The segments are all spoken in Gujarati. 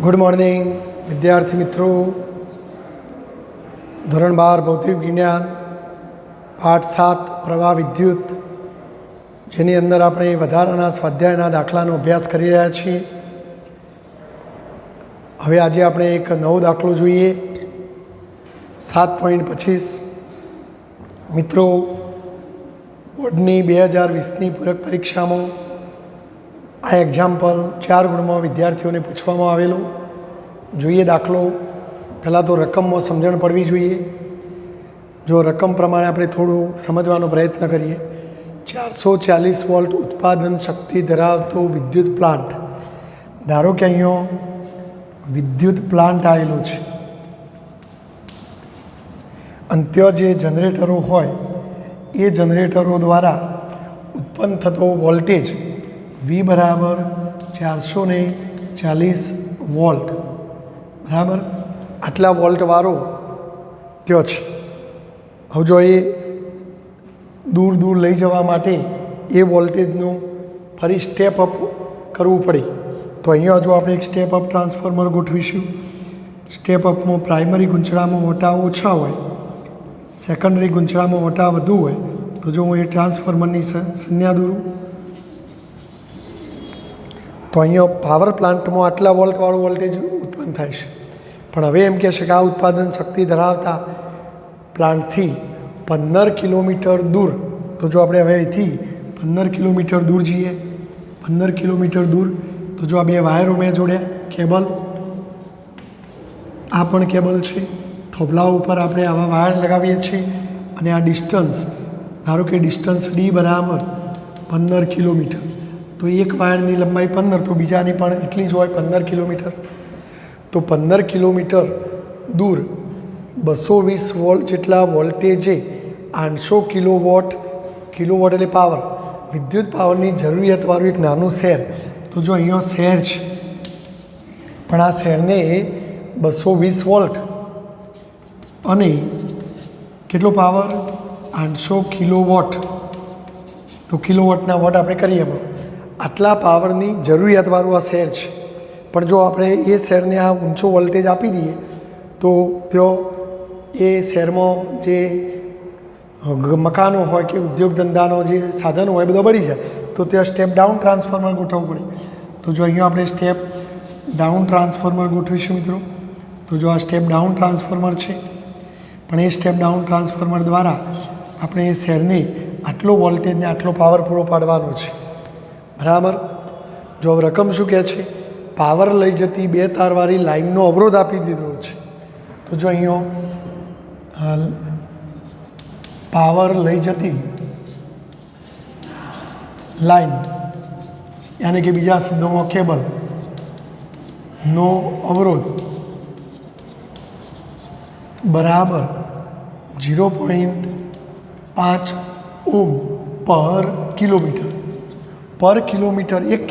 ગુડ મોર્નિંગ વિદ્યાર્થી મિત્રો. ધોરણ 12 ભૌતિક વિજ્ઞાન પાઠ 7 પ્રવાહ વિદ્યુત, જેની અંદર આપણે વધારાના સ્વાધ્યાયના દાખલાનો અભ્યાસ કરી રહ્યા છીએ. હવે આજે આપણે એક નવો દાખલો જોઈએ. 7.25 મિત્રો, બોર્ડની 2020ની પૂરક પરીક્ષામાં આ એક્ઝામ્પલ 4 ગુણમાં વિદ્યાર્થીઓને પૂછવામાં આવેલું. જોઈએ દાખલો. પહેલાં તો રકમમાં સમજણ પડવી જોઈએ. જો રકમ પ્રમાણે આપણે થોડું સમજવાનો પ્રયત્ન કરીએ. 440 વોલ્ટ ઉત્પાદન શક્તિ ધરાવતો વિદ્યુત પ્લાન્ટ. ધારો કે અહીંયા વિદ્યુત પ્લાન્ટ આવેલો છે અને ત્યાં જે જનરેટરો હોય એ જનરેટરો દ્વારા ઉત્પન્ન થતો વોલ્ટેજ V બરાબર 440 વોલ્ટ, બરાબર. આટલા વોલ્ટવાળો ત્યાં છે. હવે જો એ દૂર દૂર લઈ જવા માટે એ વોલ્ટેજનું ફરી સ્ટેપ અપ કરવું પડે, તો અહીંયા જો આપણે એક સ્ટેપ અપ ટ્રાન્સફોર્મર ગોઠવીશું. સ્ટેપ અપમાં પ્રાઇમરી ગૂંચળામાં વટા ઓછા હોય, સેકન્ડરી ગૂંચળામાં વટા વધુ હોય. તો જો હું એ ટ્રાન્સફોર્મરની સંજ્ઞા દોરું તો અહીંયા પાવર પ્લાન્ટમાં આટલા વોલ્ટવાળું વોલ્ટેજ ઉત્પન્ન થાય છે. પણ હવે એમ કહે છે કે આ ઉત્પાદન શક્તિ ધરાવતા પ્લાન્ટથી 15 કિલોમીટર દૂર, તો જો આપણે હવે અહીંથી 15 કિલોમીટર દૂર જઈએ, 15 કિલોમીટર દૂર, તો જો આ બે વાયરો મેં જોડ્યા, કેબલ, આ પણ કેબલ છે. થોભલા ઉપર આપણે આવા વાયર લગાવીએ છીએ અને આ ડિસ્ટન્સ, ધારો કે ડિસ્ટન્સ D બરાબર 15 કિલોમીટર, તો એક વાયરની લંબાઈ 15, તો બીજાની પણ એટલી જ હોય, 15 કિલોમીટર. તો 15 કિલોમીટર દૂર 220 વોલ્ટ જેટલા વોલ્ટેજે 800 કિલોવોટ એટલે પાવર, વિદ્યુત પાવરની જરૂરિયાતવાળું એક નાનું શહેર. તો જો અહીંયા શહેર છે, પણ આ શહેરને 220 વોલ્ટ અને કેટલો પાવર 800 કિલોવોટ, તો કિલોવોટના વોટ આપણે કરીએ, આટલા પાવરની જરૂરિયાતવાળું આ શહેર છે. પણ જો આપણે એ શહેરને આ ઊંચો વોલ્ટેજ આપી દઈએ તો ત્યાં એ શહેરમાં જે મકાનો હોય કે ઉદ્યોગ ધંધાનો જે સાધનો હોય બધા બળી જાય. તો ત્યાં સ્ટેપ ડાઉન ટ્રાન્સફોર્મર ગોઠવવું પડે. તો જો અહીંયા આપણે સ્ટેપ ડાઉન ટ્રાન્સફોર્મર ગોઠવીશું મિત્રો, તો જો આ સ્ટેપ ડાઉન ટ્રાન્સફોર્મર છે, પણ એ સ્ટેપ ડાઉન ટ્રાન્સફોર્મર દ્વારા આપણે એ શહેરને આટલો વોલ્ટેજને આટલો પાવર પૂરો પાડવાનો છે, બરાબર. જો રકમ શું કહે છે, પાવર લઈ જતી 2 તારવાળી લાઇનનો અવરોધ આપી દીધો છે. તો જો અહીંયા પાવર લઈ જતી લાઇન, યાની કે બીજા શબ્દોમાં કેબલ નો અવરોધ બરાબર 0.5 ઓમ પર કિલોમીટર. 1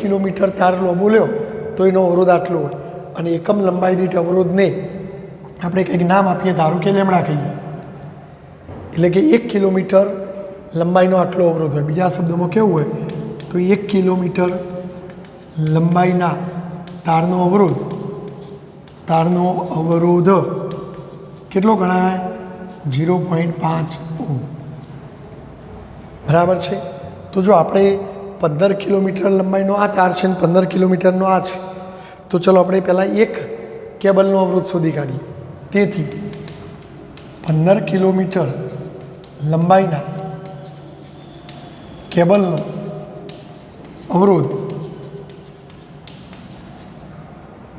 કિલોમીટર તાર લાંબો લ્યો તો એનો અવરોધ આટલો હોય, અને એકમ લંબાઈ દીઠ અવરોધને આપણે કંઈક નામ આપીએ, ધારો કે લેમડા કહીએ. એટલે કે 1 કિલોમીટર લંબાઈનો આટલો અવરોધ હોય. બીજા શબ્દોમાં કેવું હોય, તો 1 કિલોમીટર લંબાઈના તારનો અવરોધ કેટલો ગણાય, 0.5 ઓમ, બરાબર છે. તો જો આપણે 15 કિલોમીટર લંબાઈનો આ તાર છે ને 15 કિલોમીટરનો આ છે, તો ચલો આપણે પહેલાં એક કેબલનો અવરોધ શોધી કાઢીએ. તેથી 15 કિલોમીટર લંબાઈના કેબલનો અવરોધ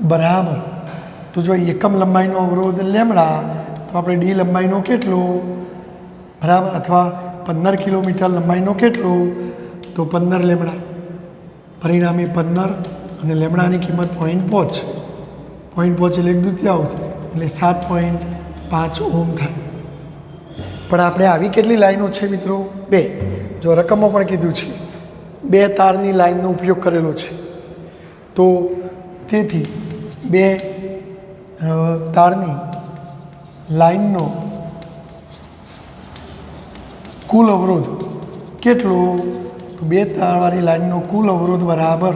બરાબર, તો જો એકમ લંબાઈનો અવરોધ લેમડા, તો આપણે D લંબાઈનો કેટલો, બરાબર, અથવા 15 કિલોમીટર લંબાઈનો કેટલો, તો 15 લેમડા. પરિણામે 15 અને લેમડાની કિંમત 0.5 એટલે 1/2, એટલે 7.5 ઓમ થાય. પણ આપણે આવી કેટલી લાઈનો છે મિત્રો, 2. જો રકમમાં પણ કીધું છે 2 તારની લાઈનનો ઉપયોગ કરેલો છે. તો તેથી 2 તારની લાઈનનો કુલ અવરોધ કેટલો, તો 2 તારવાળી લાઈનનો કુલ અવરોધ બરાબર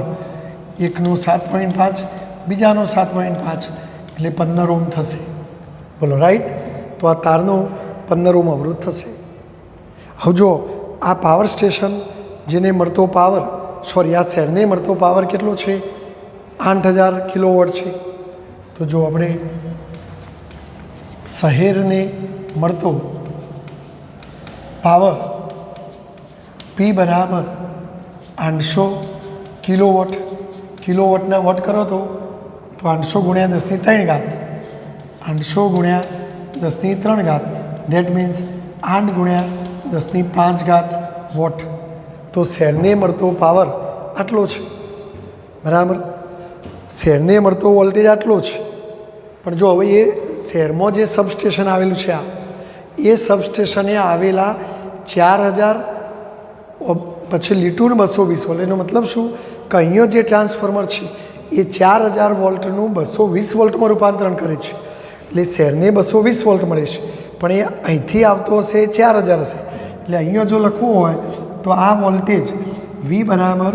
1/7.5 બીજાનો 7.5 એટલે 15 ઓહ્મ થશે. બોલો રાઈટ. તો આ તારનો 15 ઓહ્મ અવરોધ થશે. હવે જો આ પાવર સ્ટેશન જેને મળતો પાવર આ શહેરને મળતો પાવર કેટલો છે? 8000 કિલોવોટ છે. તો જો આપણે શહેરને મળતો પાવર P બરાબર 800 કિલોવોટ. કિલોવોટના વોટ કરો તો 800 ગુણ્યા 10³ 800 ગુણ્યા 10³ દેટ મીન્સ 8 ગુણ્યા 10⁵ વોટ. તો શહેરને મળતો પાવર આટલો છે, બરાબર. શહેરને મળતો વોલ્ટેજ આટલો છે. પણ જો હવે એ શહેરમાં જે સબસ્ટેશન આવેલું છે, એ સબસ્ટેશને આવેલા 4000 પછી લીટું 220 વોલ્ટ. એનો મતલબ શું કે અહીંયા જે ટ્રાન્સફોર્મર છે એ 4000 વોલ્ટનું 220 વોલ્ટમાં રૂપાંતરણ કરે છે. એટલે શહેરને 220 વોલ્ટ મળે છે, પણ એ અહીંથી આવતો હશે 4000 હશે. એટલે અહીંયા જો લખવું હોય તો આ વોલ્ટેજ V બરાબર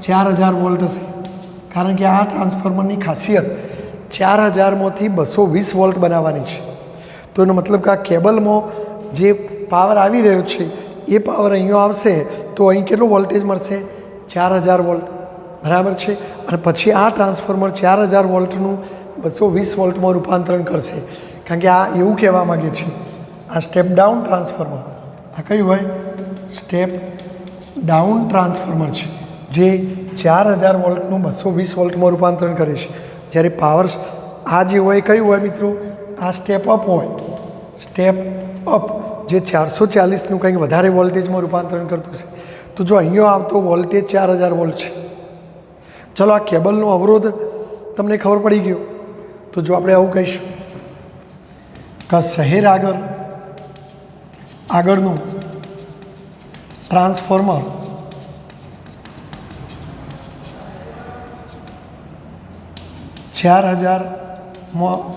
4000 વોલ્ટ હશે, કારણ કે આ ટ્રાન્સફોર્મરની ખાસિયત 4000માંથી 220 વોલ્ટ બનાવવાની છે. તો એનો મતલબ કે આ કેબલમાં જે પાવર આવી રહ્યો છે એ પાવર અહીંયા આવશે તો અહીં કેટલો વોલ્ટેજ મળશે? 4000 વોલ્ટ, બરાબર છે. અને પછી આ ટ્રાન્સફોર્મર 4000 વોલ્ટનું 220 વોલ્ટમાં રૂપાંતરણ કરશે, કારણ કે આ એવું કહેવા માગે છે આ સ્ટેપ ડાઉન ટ્રાન્સફોર્મર. આ કયું હોય? સ્ટેપ ડાઉન ટ્રાન્સફોર્મર છે, જે 4000 વોલ્ટનું 220 વોલ્ટમાં રૂપાંતરણ કરે છે. જ્યારે પાવર આ જે હોય કયું હોય મિત્રો? આ સ્ટેપ અપ હોય. સ્ટેપ અપ જે 440નું કંઈક વધારે વોલ્ટેજમાં રૂપાંતરણ કરતું છે. તો જો અહીંયા આવતો વોલ્ટેજ 4000 વોલ્ટ છે. ચલો આ કેબલનો અવરોધ તમને ખબર પડી ગયો. તો જો આપણે આવું કહીશું કે શહેર આગળનું ટ્રાન્સફોર્મર માં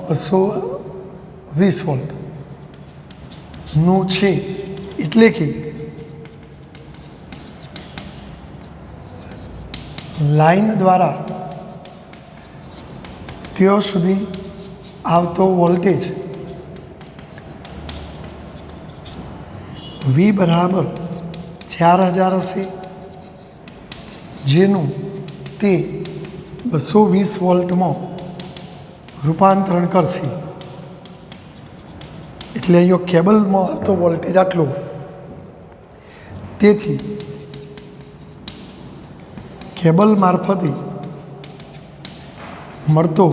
220 વોલ્ટનું છે, એટલે કે લાઈન દ્વારા ત્યાં સુધી આવતો વોલ્ટેજ V બરાબર 4000 હશે, જેનું તે 220 વોલ્ટમાં રૂપાંતરણ કરશે. એટલે અહીંયા કેબલમાં આવતો વોલ્ટેજ આટલો. તેથી કેબલ મારફતે મળતો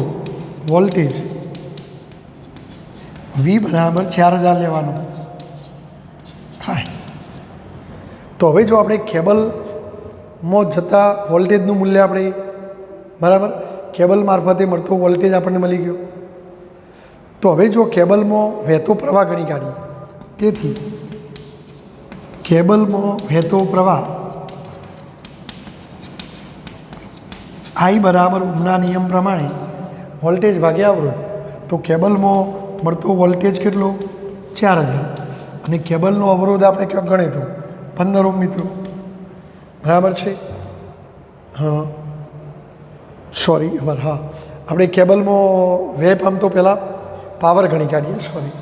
વોલ્ટેજ V બરાબર 4000 લેવાનો થાય. તો હવે જો આપણે કેબલમાં જતા વોલ્ટેજનું મૂલ્ય આપણે બરાબર કેબલ મારફતે મળતો વોલ્ટેજ આપણને મળી ગયો. તો હવે જો કેબલમાં વહેતો પ્રવાહ ગણી કાઢીએ. તેથી કેબલમાં વહેતો પ્રવાહ I બરાબર ઓહ્મના નિયમ પ્રમાણે વોલ્ટેજ ભાગ્યા અવરોધ. તો કેબલમાં મળતો વોલ્ટેજ કેટલો? 4000. અને કેબલનો અવરોધ આપણે ક્યાં ગણે તો 15 ઓહ્મ મિત્રો, બરાબર છે. હા સોરી હા, આપણે કેબલમાં વેપ આમ તો પહેલાં પાવર ગણી કાઢીએ. સોરી,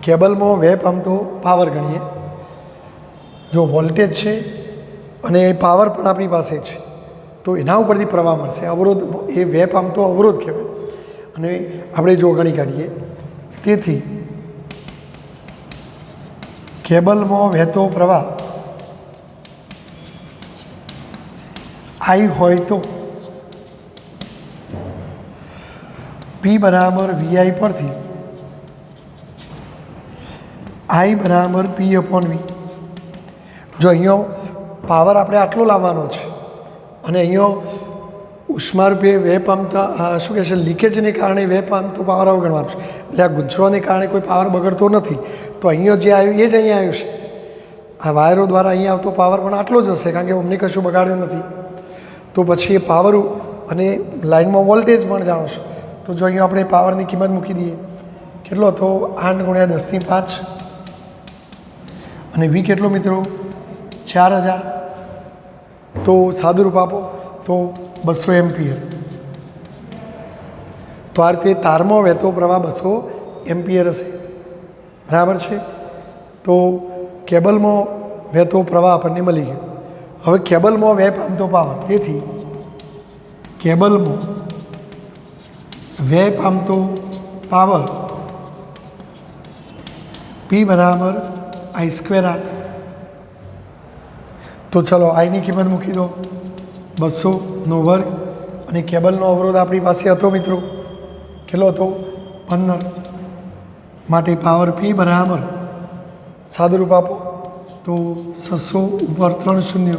કેબલમાં વેપ આમ તો પાવર ગણીએ. જો વોલ્ટેજ છે અને પાવર પણ આપણી પાસે છે, તો એના ઉપરથી પ્રવાહ મળશે. અવરોધ એ વેપ આમ તો અવરોધ કહેવાય. અને આપણે જો ગણી કાઢીએ, તેથી કેબલમાં વહેતો પ્રવાહ I હોય તો P બરાબર VI પરથી I બરાબર P/V. જો અહીંયા પાવર આપણે આટલો લાવવાનો છે અને અહીંયા ઉષ્મારૂપે વેપ આમતા શું કહે છે લીકેજને કારણે વેપ આમતો પાવર અવગણવાનો છે. એટલે આ ગુંચવાને કારણે કોઈ પાવર બગડતો નથી. તો અહીંયા જે આવ્યું એ જ અહીંયા આવ્યું છે. આ વાયરો દ્વારા અહીંયા આવતો પાવર પણ આટલો જ હશે, કારણ કે અમને કશું બગાડ્યો નથી. તો પછી એ પાવર અને લાઇનમાં વોલ્ટેજ પણ જાણો છો. તો જો અહીંયા આપણે પાવરની કિંમત મૂકી દઈએ, કેટલો હતો? 8 ગુણ્યા 10⁵ અને V કેટલો મિત્રો? 4000. તો સાદુરૂપ આપો તો 200 એમ્પિયર. તો આ રીતે તારમાં વહેતો પ્રવાહ 200 એમ્પિયર હશે, બરાબર છે। તો કેબલમાં વહેતો પ્રવાહ આપણને મળી ગયો। હવે કેબલમાં વહે પામતો પાવર, તેથી કેબલમાં વહે પામતો પાવર P બરાબર I²R। તો ચલો આઈની કિંમત મૂકી દો 200નો વર્ગ, અને કેબલનો અવરોધ આપણી પાસે હતો મિત્રો, કેટલો હતો 15, માટે પાવર P બરાબર સાદુરૂપ આપો તો 600 ઉપર 3 શૂન્ય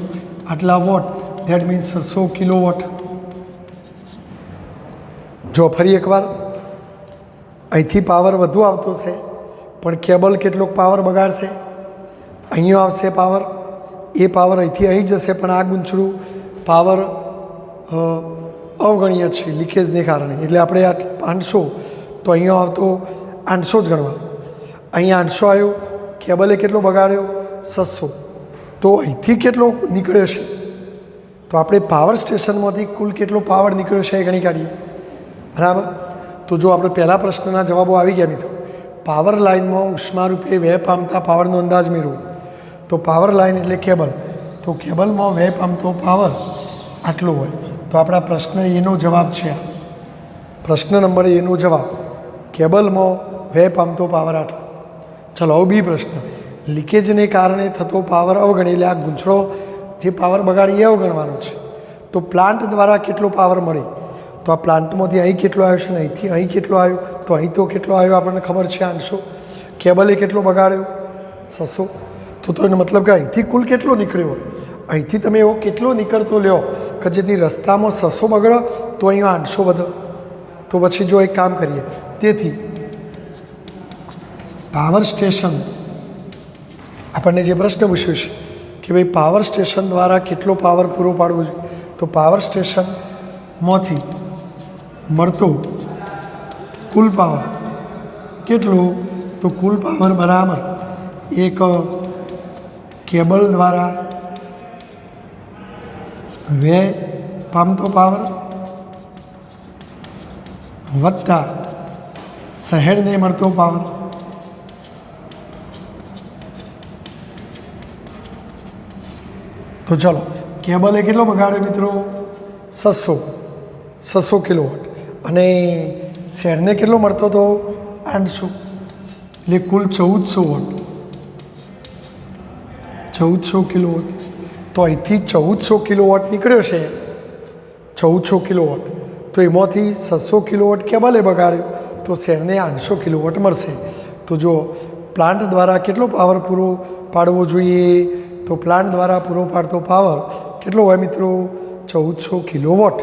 આટલા વોટ, ધેટ મીન્સ 600 કિલોવોટ। જો ફરી એકવાર અહીંથી પાવર વધુ આવતો છે, પણ કેબલ કેટલોક પાવર બગાડશે, અહીંયા આવશે પાવર, એ પાવર અહીંથી અહીં જશે, પણ આ ગૂંચળું પાવર અવગણ્ય છે લીકેજને કારણે, એટલે આપણે આ 500 તો અહીંયા આવતો 800 જ ગણવાનો। અહીંયા 800 આવ્યો, કેબલે કેટલો બગાડ્યો 600, તો અહીંથી કેટલો નીકળ્યો છે, તો આપણે પાવર સ્ટેશનમાંથી કુલ કેટલો પાવર નીકળ્યો છે એ ગણી કાઢીએ, બરાબર। તો જો આપણે પહેલા પ્રશ્નના જવાબો આવી ગયા મિત્રો। પાવર લાઇનમાં ઉષ્મા રૂપે વહે પામતા પાવરનો અંદાજ મેળવો, તો પાવર લાઇન એટલે કેબલ, તો કેબલમાં વહે પામતો પાવર આટલો હોય, તો આપણા પ્રશ્ન એનો જવાબ છે, પ્રશ્ન નંબર એનો જવાબ કેબલમાં વહે પામતો પાવર આટલો। ચલો હવે બી પ્રશ્ન, લીકેજને કારણે થતો પાવર અવગણી, એટલે આ ગૂંચળો જે પાવર બગાડી એ અવગણવાનો છે। તો પ્લાન્ટ દ્વારા કેટલો પાવર મળે, તો આ પ્લાન્ટમાંથી અહીં કેટલો આવ્યો છે ને અહીંથી અહીં કેટલો આવ્યો, તો અહીં તો કેટલો આવ્યો આપણને ખબર છે 800, કેબલે કેટલો બગાડ્યો 600, તો એનો મતલબ કે અહીંથી કુલ કેટલો નીકળ્યો હોય, અહીંથી તમે એવો કેટલો નીકળતો લ્યો કે જેથી રસ્તામાં 600 બગડો તો અહીંયા 800 વધે। તો પછી જો એક કામ કરીએ, તેથી પાવર સ્ટેશન આપણને જે પ્રશ્ન પૂછ્યો છે કે ભાઈ પાવર સ્ટેશન દ્વારા કેટલો પાવર પૂરો પાડવો જોઈએ, તો પાવર સ્ટેશનમાંથી મળતો કુલ પાવર કેટલો, તો કુલ પાવર બરાબર એક કેબલ દ્વારા વહે પામતો પાવર વત્તા શહેરને મળતો પાવર। તો ચલો કેબલે કેટલો બગાડ્યો મિત્રો 600 કિલોવોટ, અને શહેરને કેટલો મળતો હતો 800, એટલે કુલ 1400 વોટ, 1400 કિલોવોટ। તો અહીંથી 1400 કિલોવોટ નીકળ્યો છે, 1400 કિલોવોટ, તો એમાંથી 600 કિલોવોટ કેબલે બગાડ્યો, તો શહેરને 800 કિલોવોટ મળશે। તો જો પ્લાન્ટ દ્વારા કેટલો પાવર પૂરો પાડવો જોઈએ, તો પ્લાન્ટ દ્વારા પૂરો પાડતો પાવર કેટલો હોય મિત્રો 1400 કિલોવોટ।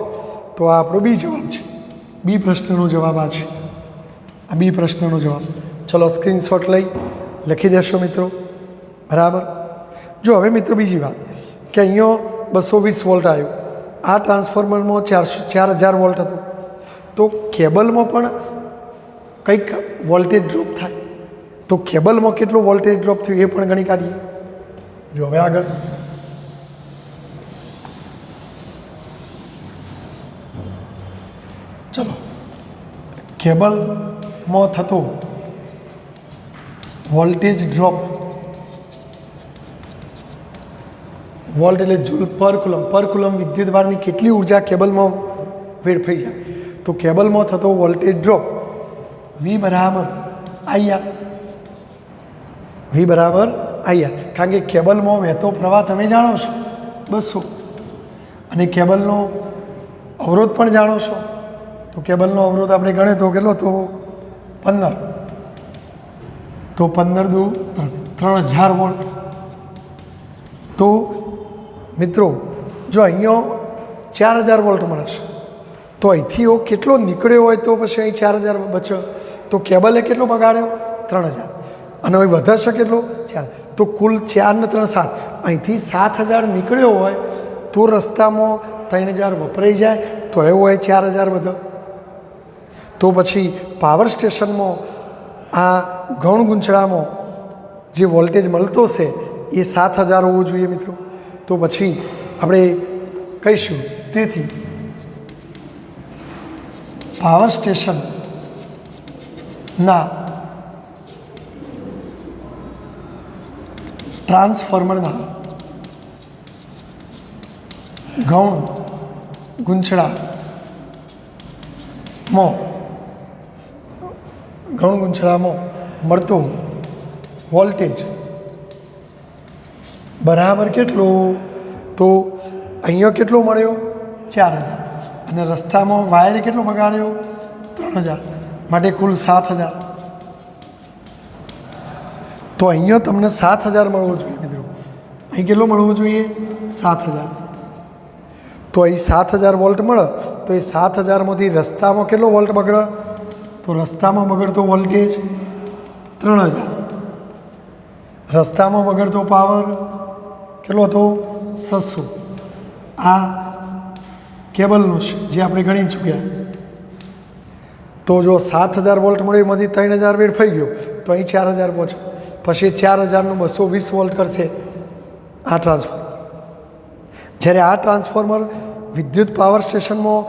તો આ આપણો બી જવાબ છે, બી પ્રશ્નનો જવાબ આ છે, આ બી પ્રશ્નનો જવાબ। ચલો સ્ક્રીનશોટ લઈ લખી દેશો મિત્રો, બરાબર। જો હવે મિત્રો બીજી વાત કે અહીંયા 220 વોલ્ટ આવ્યો, આ ટ્રાન્સફોર્મરમાં 4000 વોલ્ટ હતું, તો કેબલમાં પણ કંઈક વોલ્ટેજ ડ્રોપ થાય, તો કેબલમાં કેટલો વોલ્ટેજ ડ્રોપ થયો એ પણ ગણી કાઢીએ। જો હવે આગળ ચલો કેબલમાં થતો વોલ્ટેજ ડ્રોપ, વોલ્ટ એટલે જૂલ પર કુલમ વિદ્યુતભારની કેટલી ઉર્જા કેબલમાં વેડફાઈ જાય, તો કેબલમાં થતો વોલ્ટેજ ડ્રોપ V બરાબર IR, V બરાબર IR, કારણ કે કેબલમાં વહેતો પ્રવાહ તમે જાણો છો 200, અને કેબલનો અવરોધ પણ જાણો છો, તો કેબલનો અવરોધ આપણે ગણે તો કેટલો તો 15, તો 15 દુ 3000 વોલ્ટ। તો મિત્રો જો અહીંયા 4000 વોલ્ટ મળે છે, તો અહીંથી એવો કેટલો નીકળ્યો હોય તો પછી અહીં 4000 બચે, તો કેબલે કેટલો બગાડ્યો 3000, અને હવે વધશે કેટલો 4, તો કુલ 4 ને 3 7, અહીંથી 7000 નીકળ્યો હોય તો રસ્તામાં 3000 વપરાઈ જાય, તો એવું હોય 4000 વધે। તો પછી પાવર સ્ટેશનમાં આ ગૌણ ગુંચળામાં જે વોલ્ટેજ મળતો છે એ 7000 હોવો જોઈએ મિત્રો। તો પછી આપણે કહીશું, તેથી પાવર સ્ટેશનના ટ્રાન્સફોર્મરના ગૌણ ગૂંચળામાં મળતું વોલ્ટેજ બરાબર કેટલું? તો અહીંયા કેટલો મળ્યો? 4000. અને રસ્તામાં વાયરે કેટલો બગાડ્યો? 3000. માટે કુલ 7000. તો અહીંયા તમને 7000 મળવો જોઈએ મિત્રો. અહીં કેટલો મળવો જોઈએ? 7000. તો અહીં 7000 વોલ્ટ મળે તો એ 7000માંથી રસ્તામાં કેટલો વોલ્ટ બગડે? તો રસ્તામાં બગડતો વોલ્ટેજ 3000. રસ્તામાં બગડતો પાવર કેટલો હતો? 600. આ કેબલનો છે જે આપણે ગણી ચૂક્યા. તો જો 7000 વોલ્ટ મળ્યો એમાંથી 3000 વેડફાઈ ગયો તો અહીં 4000 પહોંચે. પછી 4000નું 220 વોલ્ટ કરશે આ ટ્રાન્સફોર્મર. જ્યારે આ ટ્રાન્સફોર્મર વિદ્યુત પાવર સ્ટેશનમાં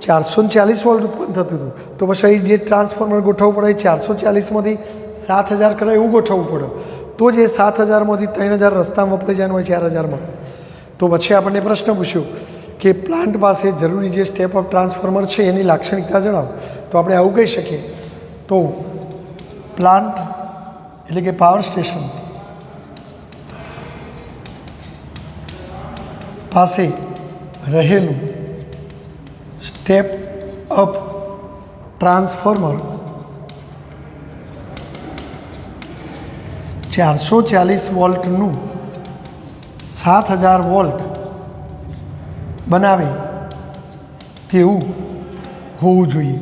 440 વોલ્ટ ઉત્પન્ન થતું હતું તો પછી જે ટ્રાન્સફોર્મર ગોઠવવું પડે 440માંથી 7000 કરે એવું ગોઠવવું પડે તો જે 7000માંથી 3000 રસ્તામાં વપરાઈ જાય હોય 4000 મળે. તો પછી આપણને પ્રશ્ન પૂછ્યો કે પ્લાન્ટ પાસે જરૂરી જે સ્ટેપ અપ ટ્રાન્સફોર્મર છે એની લાક્ષણિકતા જણાવો. તો આપણે આવું કહી શકીએ તો પ્લાન્ટ એટલે કે પાવર સ્ટેશન પાસે રહેલું સ્ટેપ અપ ટ્રાન્સફોર્મર 440 વોલ્ટનું 7000 વોલ્ટ બનાવે તેવું હોવું જોઈએ.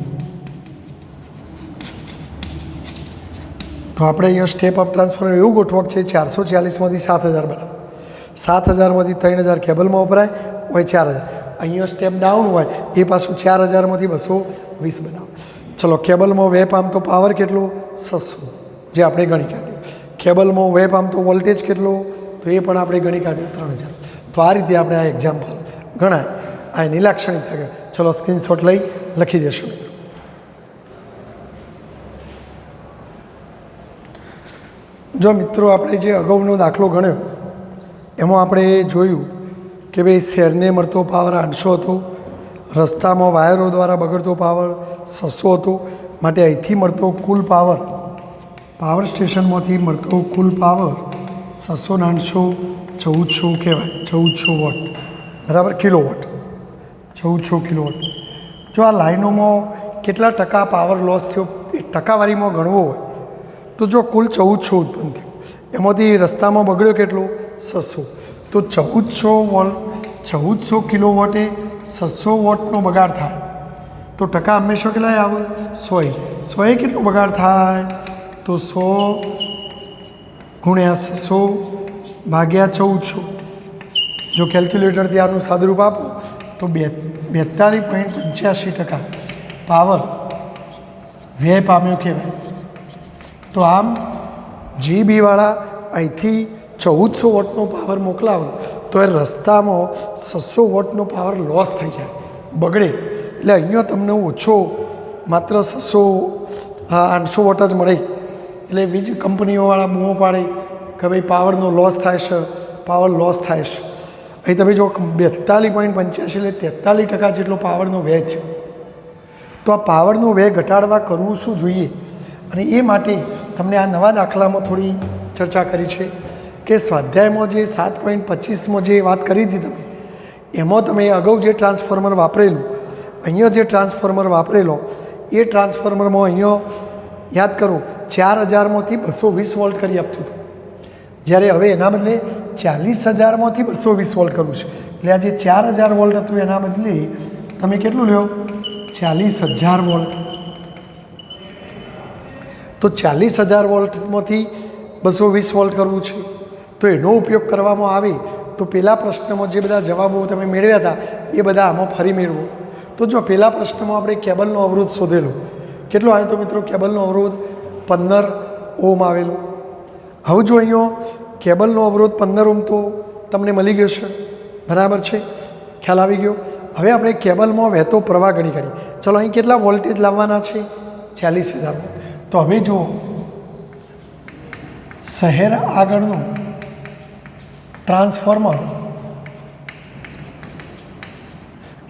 તો આપણે અહીંયા સ્ટેપ અપ ટ્રાન્સફોર્મર એવું ગોઠવક છે 440માંથી 7000 બનાવે. 7000માંથી 3000 કેબલમાં વપરાય હોય 4000. અહીંયા સ્ટેપ ડાઉન હોય એ પાછું 4000માંથી 220 બનાવે. ચલો કેબલમાં વેપ આમ તો પાવર કેટલો? 600 જે આપણે ગણી કાઢ્યું. કેબલમાં વેપ આમ તો વોલ્ટેજ કેટલો? તો એ પણ આપણે ગણી કાઢ્યું 3000. તો આ રીતે આપણે આ એક્ઝામ્પલ ગણાય. આ એની લાક્ષણિકતા. ચલો સ્ક્રીનશોટ લઈ લખી દેશો મિત્રો. જો મિત્રો આપણે જે અગાઉનો દાખલો ગણ્યો એમાં આપણે જોયું કે ભાઈ શહેરને મળતો પાવર 800 હતો, રસ્તામાં વાયરો દ્વારા બગડતો પાવર 600 હતો. માટે અહીંથી મળતો કુલ પાવર પાવર સ્ટેશનમાંથી મળતો કુલ પાવર 600 ને 800 1400 કહેવાય. 1400 વોટ બરાબર કિલોવોટ. 1400 કિલોવોટ. જો આ લાઈનોમાં કેટલા ટકા પાવર લોસ થયો એ ટકાવારીમાં ગણવો હોય તો જો કુલ 1400 ઉત્પન્ન થયું એમાંથી રસ્તામાં બગડ્યો કેટલો? 600. તો 1400 કિલોવોટે 600 વોટનો બગાડ થાય તો ટકા હંમેશા કેટલા આવે? 100. કેટલો બગાડ થાય? તો 100 ગુણ્યા 600 ભાગ્યા 1400. જો કેલ્ક્યુલેટરથી આનું સાદુરૂપ આપો તો 42.85% પાવર વ્યય પામ્યો કહેવાય. તો આમ જીબીવાળા અહીંથી 1400 વોટનો પાવર મોકલાવો તો એ રસ્તામાં 600 વોટનો પાવર લોસ થઈ જાય, બગડે. એટલે અહીંયા તમને ઓછો માત્ર 800 વોટ જ મળે. એટલે વીજ કંપનીઓવાળા બૂમો પાડે કે ભાઈ પાવરનો લોસ થાય છે, પાવર લોસ થાય છે. અહીં તમે જો 42.85 એટલે 43% જેટલો પાવરનો વ્યય છે. તો આ પાવરનો વ્યય ઘટાડવા કરવું શું જોઈએ? અને એ માટે તમને આ નવા દાખલામાં થોડી ચર્ચા કરી છે કે સ્વાધ્યાયમાં જે 7.25માં જે વાત કરી હતી તમે એમાં તમે અગાઉ જે ટ્રાન્સફોર્મર વાપરેલું અહીંયા જે ટ્રાન્સફોર્મર વાપરેલો એ ટ્રાન્સફોર્મરમાં અહીંયા યાદ કરો 4000માંથી 220 વોલ્ટ કરી આપતું હતું. જ્યારે હવે એના બદલે 40000માંથી 220 વોલ્ટ કરવું છે. એટલે આ જે 4000 વોલ્ટ હતું એના બદલે તમે કેટલું લ્યો? 40000 વોલ્ટ. તો 40000 વોલ્ટમાંથી 220 વોલ્ટ કરવું છે. તો એનો ઉપયોગ કરવામાં આવે તો પહેલા પ્રશ્નમાં જે બધા જવાબો તમે મેળવ્યા હતા એ બધા આમાં ફરી મેળવો. તો જો પહેલા પ્રશ્નમાં આપણે કેબલનો અવરોધ શોધેલો. કેટલો આવ્યો તો મિત્રો? કેબલનો અવરોધ 15 ઓમ આવેલો. હવે જો અહીંયા કેબલનો અવરોધ 15 ઓમ તો તમને મળી ગયો છે, બરાબર છે, ખ્યાલ આવી ગયો. હવે આપણે કેબલમાં વહેતો પ્રવાહ ગણી કાઢીએ. ચલો અહીં કેટલા વોલ્ટેજ લાવવાના છે? 40,000 વોલ્ટ. તો હવે જો શહેર આગળનું ટ્રાન્સફોર્મર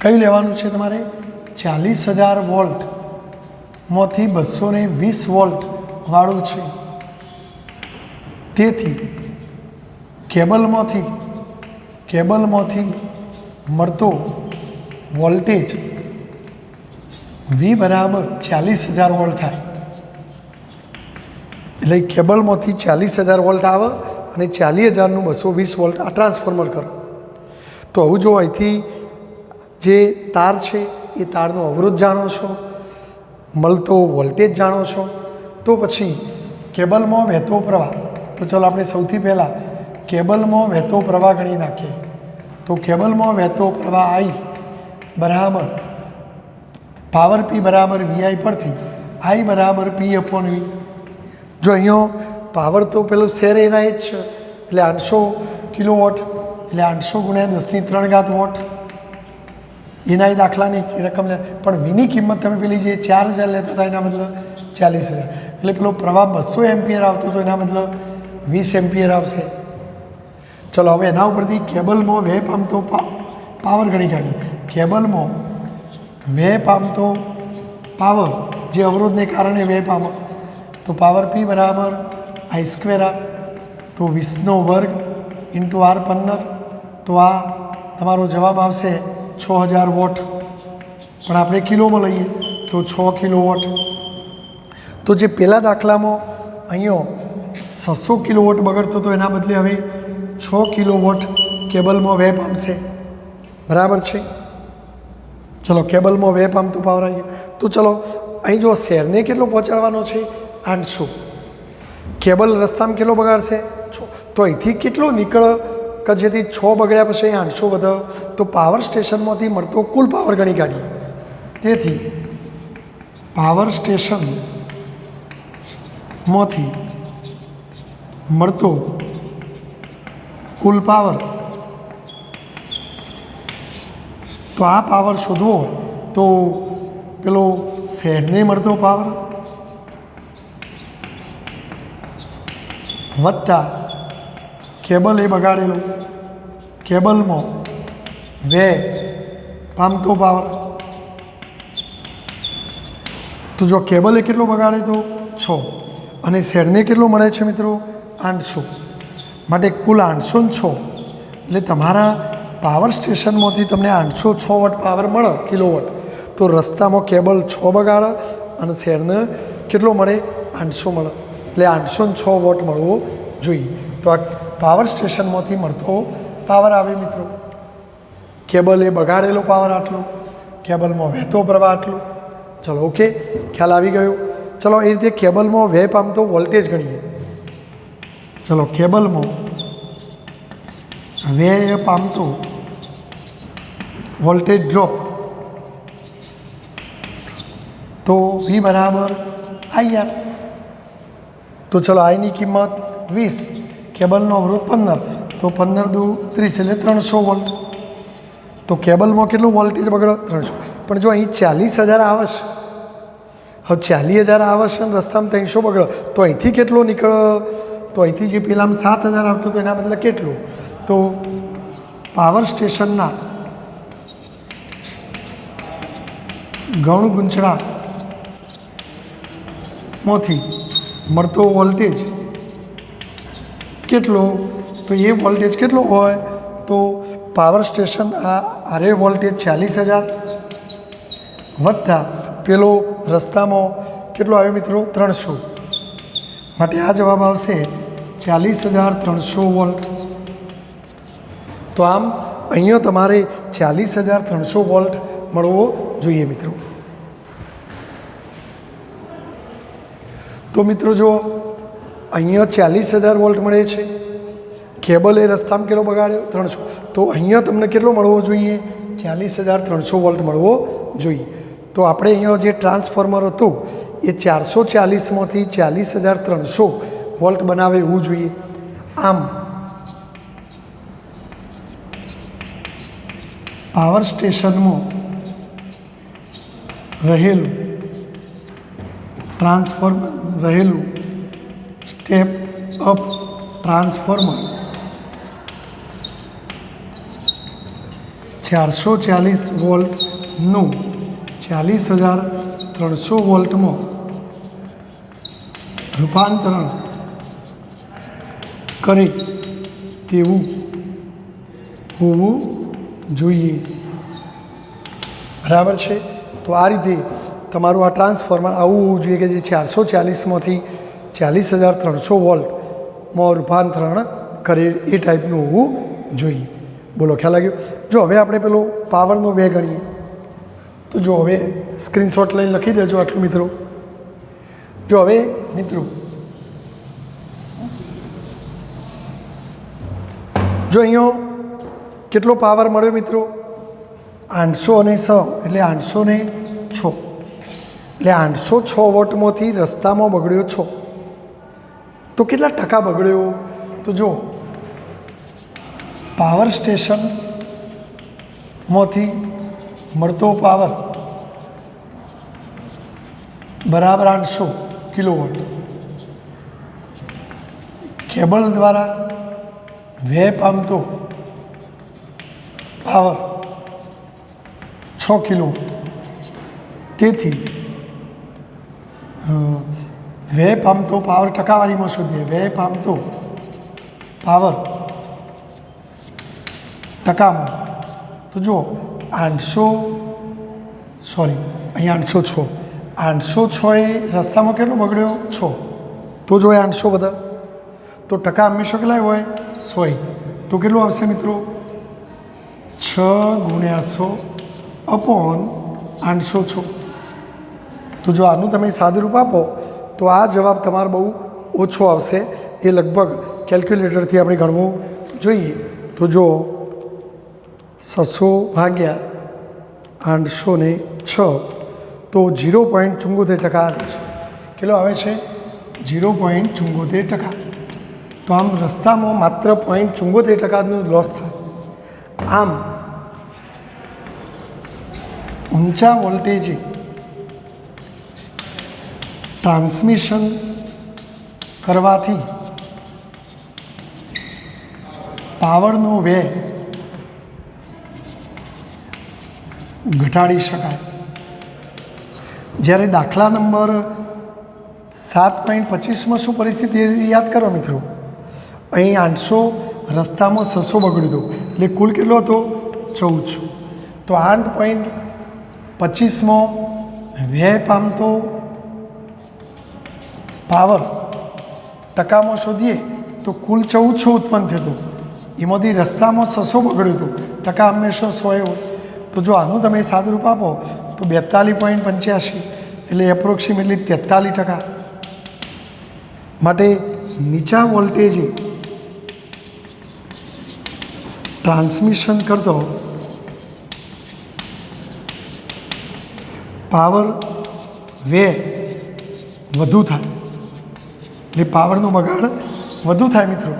કયું લેવાનું છે તમારે? 40,000 વોલ્ટમાંથી 220 વોલ્ટ વાળું છે. તેથી કેબલમાંથી મળતો વોલ્ટેજ V બરાબર 40,000 વોલ્ટ થાય. એટલે કેબલમાંથી 40,000 વોલ્ટ આવે અને 40,000નું 220 વોલ્ટ આ ટ્રાન્સફોર્મર કરો. તો આવું જો અહીંથી જે તાર છે એ તારનો અવરોધ જાણો છો, મળતો વોલ્ટેજ જાણો છો, તો પછી કેબલમાં વહેતો પ્રવાહ. તો ચાલો આપણે સૌથી પહેલાં કેબલમાં વહેતો પ્રવાહ ગણી નાખીએ. તો કેબલમાં વહેતો પ્રવાહ I બરાબર પાવર P બરાબર VI પરથી I બરાબર P/V. જો અહીંયા પાવર તો પેલું શેર એના જ છે એટલે 800 કિલોવોટ એટલે 800 ગુણ્યા 10⁻³ વોટ એના દાખલાની રકમ લે. પણ વીની કિંમત તમે પેલી જે 4,000 લેતા હતા એના બદલે 40,000 એટલે પેલો પ્રવાહ 200 એમ્પિયર આવતો હતો એના બદલે 20 એમ્પિયર આવશે. ચલો હવે એના ઉપરથી કેબલમાં વેહ પામતો પાવર ગણી કાઢીએ. કેબલમાં વેહ પામતો પાવર જે અવરોધને કારણે વેહ પામે તો પાવર P બરાબર I²R. તો 20² × R15. તો આ તમારો જવાબ આવશે 6,000 વોટ. પણ આપણે કિલોમાં લઈએ તો 6 કિલોવોટ. તો જે પહેલા દાખલામાં અહીંયા 600 કિલોવોટ બગડતો તો એના બદલે હવે 6 કિલોવોટ કેબલમાં વેહ પામશે. બરાબર છે. ચલો કેબલમાં વેહ પામતો પાવર આવી ગયો. તો ચલો અહીં જો શેરને કેટલો પહોંચાડવાનો છે? 800. કેબલ રસ્તામાં કેટલો બગાડશે? 6. તો અહીંથી કેટલો નીકળે કે જેથી 6 બગડ્યા પછી 800 વધે? તો પાવર સ્ટેશનમાંથી મળતો કુલ પાવર ગણી કાઢીએ. તેથી પાવર સ્ટેશનમાંથી મળતો કુલ પાવર, તો આ પાવર શોધવો તો પેલો શહેરને મળતો પાવર વત્તા કેબલ એ બગાડેલો, કેબલમાં વેહ પામતો પાવર. તો જો કેબલે કેટલો બગાડે તો 6 અને શેરને કેટલો મળે છે મિત્રો? 800. માટે કુલ 806. એટલે તમારા પાવર સ્ટેશનમાંથી તમને 806 વોટ પાવર મળે કિલોવોટ. તો રસ્તામાં કેબલ 6 બગાડે અને શેરને કેટલો મળે? 800 મળે. એટલે 806 વોટ મળવો જોઈએ. તો આ પાવર સ્ટેશનમાંથી મળતો પાવર આવે મિત્રો. કેબલ એ બગાડેલો પાવર આટલો, કેબલમાં વહેતો પ્રવાહ આટલો. ચલો ઓકે, ખ્યાલ આવી ગયો. ચલો એ રીતે કેબલમાં વેહ પામતો વોલ્ટેજ ગણીએ. ચલો કેબલમાં વેહ પામતો વોલ્ટેજ ડ્રોપ તો V બરાબર IR. તો ચલો આઈની કિંમત 20, કેબલનો અવરોધ 15, તો 15 × 2 = 30 એટલે 300 વોલ્ટ. તો કેબલમાં કેટલું વોલ્ટેજ બગડે? 300. પણ જો અહીં 40,000 આવે છે, હવે 40,000 આવે છે અને રસ્તામાં 300 બગડે તો અહીંથી કેટલો નીકળે? તો અહીંથી જે પેલામાં 7,000 આવતો તો એના બદલે કેટલું? તો પાવર સ્ટેશનના ગૌણ ગુંચળામાંથી મળતો વોલ્ટેજ કેટલો? તો એ વોલ્ટેજ કેટલો હોય? તો પાવર સ્ટેશન આરે વોલ્ટેજ 40,000 વત્તા પેલો રસ્તામાં કેટલો આવ્યો મિત્રો? 300. માટે આ જવાબ આવશે 40,300 વોલ્ટ. તો આમ અહીંયા તમારે 40,300 વોલ્ટ મળવો જોઈએ મિત્રો. તો મિત્રો જો અહીંયા 40,000 વોલ્ટ મળે છે, કેબલ એ રસ્તામાં કેટલો બગાડ્યો? 300. તો અહીંયા તમને કેટલો મળવો જોઈએ? 40,300 વોલ્ટ મળવો જોઈએ. તો આપણે અહીંયા જે ટ્રાન્સફોર્મર હતું એ 440માંથી 40,300 વોલ્ટ બનાવે એવું જોઈએ. આમ પાવર સ્ટેશનમાં રહેલું સ્ટેપ અપ ટ્રાન્સફોર્મર 440 વોલ્ટનું 40,300 વોલ્ટમાં રૂપાંતરણ કરે તેવું હોવું જોઈએ. બરાબર છે. તો આ રીતે તમારું આ ટ્રાન્સફોર્મર આવું હોવું જોઈએ કે જે 440માંથી 40,300 વોલ્ટમાં રૂપાંતરણ કરે એ ટાઈપનું હોવું જોઈએ. બોલો, ખ્યાલ આવ્યો? જો હવે આપણે પેલો પાવરનો વે ગણીએ તો જો હવે સ્ક્રીનશોટ લઈને લખી દેજો આટલું મિત્રો. જો હવે મિત્રો જો અહીંયા કેટલો પાવર મળ્યો મિત્રો? 806 એટલે 806 એટલે 806 વોટમાંથી રસ્તામાં બગડ્યો 6. તો કેટલા ટકા બગડ્યો? તો જો પાવર સ્ટેશનમાંથી મળતો પાવર બરાબર 800 કિલોવોટ, કેબલ દ્વારા વ્યય પામતો પાવર 6 કિલોવોટ. તેથી વ્યય પામતો પાવર ટકાવારીમાં શોધીએ. વ્યય પામતો પાવર ટકામાં તો જો 806 એ રસ્તામાં કેટલો બગડ્યો? 6. તો જો એ 800 બધા તો ટકા હંમેશા કેટલા હોય? 100. તો કેટલું આવશે મિત્રો? 6 × 100/806. તો જો આનું તમે સાદુરૂપ આપો તો આ જવાબ તમારો બહુ ઓછો આવશે. એ લગભગ કેલ્ક્યુલેટરથી આપણે ગણવું જોઈએ. તો જો 600/806 તો 0.74% આવે છે. કેટલો આવે છે? 0.74%. તો આમ રસ્તામાં માત્ર 0.74%નું લોસ થાય. આમ ઊંચા વોલ્ટેજે ટ્રાન્સમિશન કરવાથી પાવરનો વ્યય ઘટાડી શકાય. જ્યારે દાખલા નંબર 7.25માં શું પરિસ્થિતિ યાદ કરો મિત્રો? અહીં 800 રસ્તામાં 600 બગડ્યું હતું એટલે કુલ કેટલો હતો? 1400. તો 8.25માં વ્યય પામતો પાવર ટકામાં શોધીએ તો કુલ 1400 ઉત્પન્ન થતું. એમાંથી રસ્તામાં 600 બગડ્યું હતું. ટકા હંમેશા 100 હોય. તો જો આનું તમે સાદુરૂપ આપો તો 42.85 એટલે એપ્રોક્સિમેટલી 43%. માટે નીચા વોલ્ટેજે ટ્રાન્સમિશન કરતો પાવર વ્યય વધુ થાય એટલે પાવરનો બગાડ વધુ થાય મિત્રો.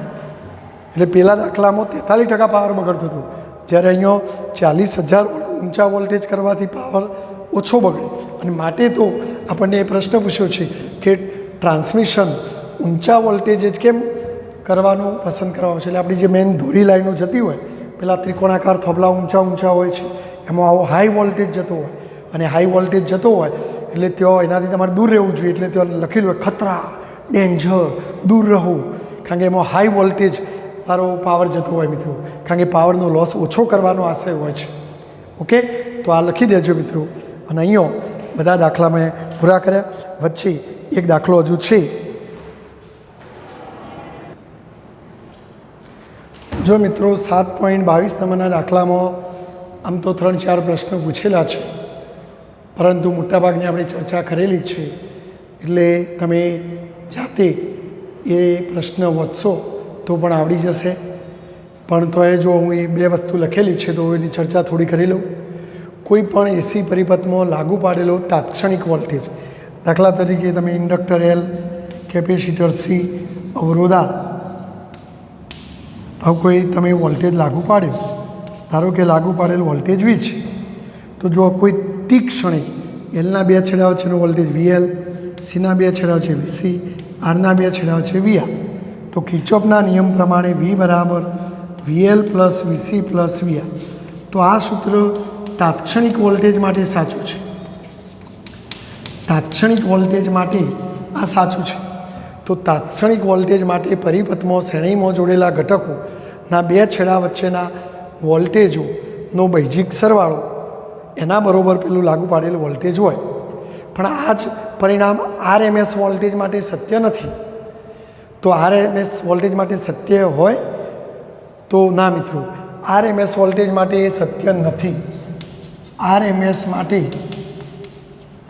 એટલે પહેલાં દાખલામાં 43% પાવર બગડતો હતો, જ્યારે અહીંયા 40,000 ઊંચા વોલ્ટેજ કરવાથી પાવર ઓછો બગડે. અને માટે તો આપણને એ પ્રશ્ન પૂછ્યો છે કે ટ્રાન્સમિશન ઊંચા વોલ્ટેજ જ કેમ કરવાનું પસંદ કરવામાં છે. એટલે આપણી જે મેઇન ધોરી લાઈનો જતી હોય, પેલા ત્રિકોણાકાર થોભલા ઊંચા હોય છે, એમાં આવો હાઈ વોલ્ટેજ જતો હોય. અને હાઈ વોલ્ટેજ જતો હોય એટલે ત્યાં એનાથી તમારે દૂર રહેવું જોઈએ. એટલે ત્યાં લખેલું હોય ખતરા, ડેન્જર, દૂર રહો. કારણ કે એમાં હાઈ વોલ્ટેજ વાળો પાવર જતો હોય મિત્રો. કારણ કે પાવરનો લોસ ઓછો કરવાનો આશય હોય છે. ઓકે, તો આ લખી દેજો મિત્રો. અને અહીંયા બધા દાખલા મેં પૂરા કર્યા. વચ્ચે એક દાખલો હજુ છે. જો મિત્રો 7.22 નંબરના દાખલામાં આમ તો 3-4 પ્રશ્નો પૂછેલા છે, પરંતુ મોટાભાગની આપણે ચર્ચા કરેલી જ છે. એટલે તમે જાતે એ પ્રશ્ન વાંચશો તો પણ આવડી જશે. પણ તો એ જો હું એ 2 વસ્તુ લખેલી છે તો એની ચર્ચા થોડી કરી લઉં. કોઈ પણ એસી પરિપથમાં લાગુ પાડેલો તાત્ક્ષણિક વોલ્ટેજ, દાખલા તરીકે તમે ઇન્ડક્ટર L, કેપેસિટર C, અવરોધ R, આવું કોઈ તમે વોલ્ટેજ લાગુ પાડ્યો ધારો કે લાગુ પાડેલ વોલ્ટેજ વી છે, તો જો કોઈ ટી ક્ષણે એલના બે છેડા વચ્ચેનો વોલ્ટેજ વીએલ, સીના બે છેડા વચ્ચે વીસી, આરના બે છેડા વચ્ચે વીઆર, તો કિર્ચોફના નિયમ પ્રમાણે વી બરાબર VL plus VC plus VR. તો આ સૂત્ર તાત્ક્ષણિક વોલ્ટેજ માટે સાચું છે. તાત્ક્ષણિક વોલ્ટેજ માટે આ સાચું છે. તો તાત્ક્ષણિક વોલ્ટેજ માટે પરિપથમાં શ્રેણીમાં જોડેલા ઘટકોના બે છેડા વચ્ચેના વોલ્ટેજોનો બૈજિક સરવાળો એના બરોબર પેલું લાગુ પાડેલું વોલ્ટેજ હોય. પણ આ જ પરિણામ આરએમએસ વોલ્ટેજ માટે સત્ય નથી. તો આરએમએસ વોલ્ટેજ માટે સત્ય હોય તો ના મિત્રો, આરએમએસ વોલ્ટેજ માટે એ સત્ય નથી. આરએમએસ માટે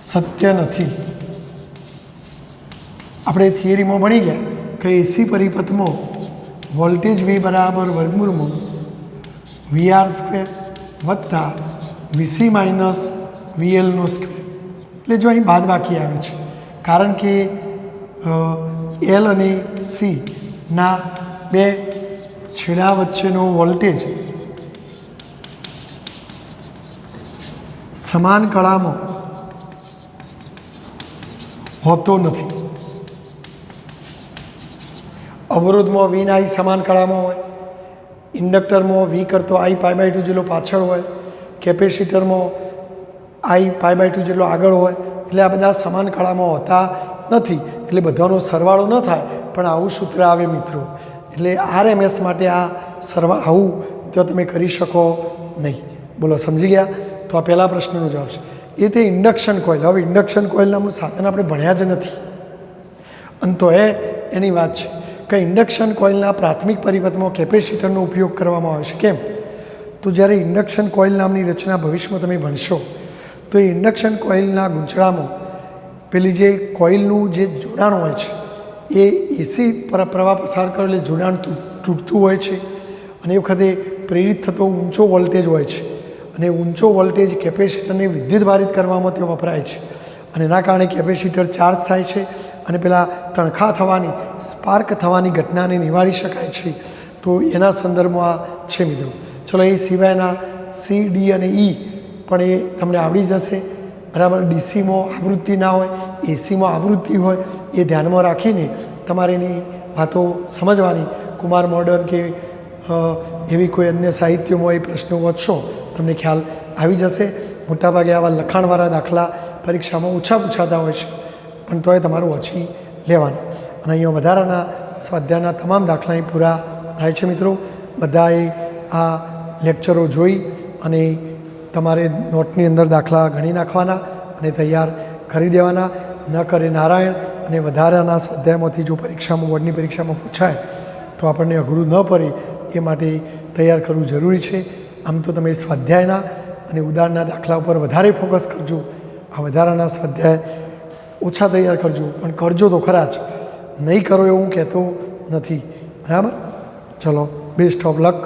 સત્ય નથી. આપણે થિયરીમાં ભણી ગયા કે એસી પરિપથમાં વોલ્ટેજ વી બરાબર વર્ગમૂળમાં વીઆર સ્ક્વેર વત્તા વીસી માઇનસ વીએલનો સ્ક્વેર. એટલે જો અહીં બાદ બાકી આવે છે, કારણ કે એલ અને સીના બે છેડા વચ્ચેનો વોલ્ટેજ સમાન કળામાં હોતો નથી. અવરોધમાં વી ના આઈ સમાન કળામાં હોય, ઇન્ડક્ટરમાં વી કરતો આઈ π/2 જેટલો પાછળ હોય, કેપેસિટરમાં આઈ π/2 જેટલો આગળ હોય. એટલે આ બધા સમાન કળામાં હોતા નથી. એટલે બધાનો સરવાળો ન થાય, પણ આવું સૂત્ર આવે મિત્રો. એટલે આરએમએસ માટે આ આવું તો તમે કરી શકો નહીં. બોલો, સમજી ગયા? તો આ પહેલા પ્રશ્નનો જવાબ છે. એ તે ઇન્ડક્શન કોઇલ. હવે ઇન્ડક્શન કોઇલ નામનું સાધન આપણે ભણ્યા જ નથી, અને તો એની વાત છે કે ઇન્ડક્શન કોઇલના પ્રાથમિક પરિપથમાં કેપેસિટરનો ઉપયોગ કરવામાં આવે છે. કેમ? તો જ્યારે ઇન્ડક્શન કોઇલ નામની રચના ભવિષ્યમાં તમે ભણશો, તો એ ઇન્ડક્શન કોઇલના ગૂંચળામાં પેલી જે કોઇલનું જે જોડાણ હોય છે એ એસી પ્રવાહ પસાર કરે એટલે જોડાણ તૂટતું હોય છે, અને એ વખતે પ્રેરિત થતો ઊંચો વોલ્ટેજ હોય છે, અને ઊંચો વોલ્ટેજ કેપેસિટરને વિદ્યુતભારિત કરવામાં તે વપરાય છે, અને એના કારણે કેપેસિટર ચાર્જ થાય છે, અને પેલા તણખા થવાની, સ્પાર્ક થવાની ઘટનાને નિવારી શકાય છે. તો એના સંદર્ભમાં આ છે મિત્રો. ચલો, એ સિવાયના સી, ડી અને ઈ પણ એ તમને આવડી જશે. બરાબર? ડીસીમાં આવૃત્તિ ના હોય, એસીમાં આવૃત્તિ હોય. એ ધ્યાનમાં રાખીને તમારે એની વાતો સમજવાની. કુમાર મોડર્ન કે એવી કોઈ અન્ય સાહિત્યમાં એ પ્રશ્નો વાંચશો, તમને ખ્યાલ આવી જશે. મોટાભાગે આવા લખાણવાળા દાખલા પરીક્ષામાં ઓછા પૂછાતા હોય છે, પણ તોય તમારું વાંચી લેવાના. અને અહીંયા વધારાના સ્વાધ્યાયના તમામ દાખલા અહીં પૂરા થાય છે મિત્રો. બધાએ આ લેક્ચરો જોઈ અને તમારે નોટની અંદર દાખલા ગણી નાખવાના અને તૈયાર કરી દેવાના. ન કરે નારાયણ. અને વધારાના સ્વાધ્યાયમાંથી જો પરીક્ષામાં, બોર્ડની પરીક્ષામાં પૂછાય તો આપણને અઘરું ન પડે એ માટે તૈયાર કરવું જરૂરી છે. આમ તો તમે સ્વાધ્યાયના અને ઉદાહરણના દાખલા ઉપર વધારે ફોકસ કરજો. આ વધારાના સ્વાધ્યાય ઓછા તૈયાર કરજો, પણ કરજો તો ખરા જ. નહીં કરો એવું હું કહેતો નથી. બરાબર? ચલો, બેસ્ટ ઓફ લક.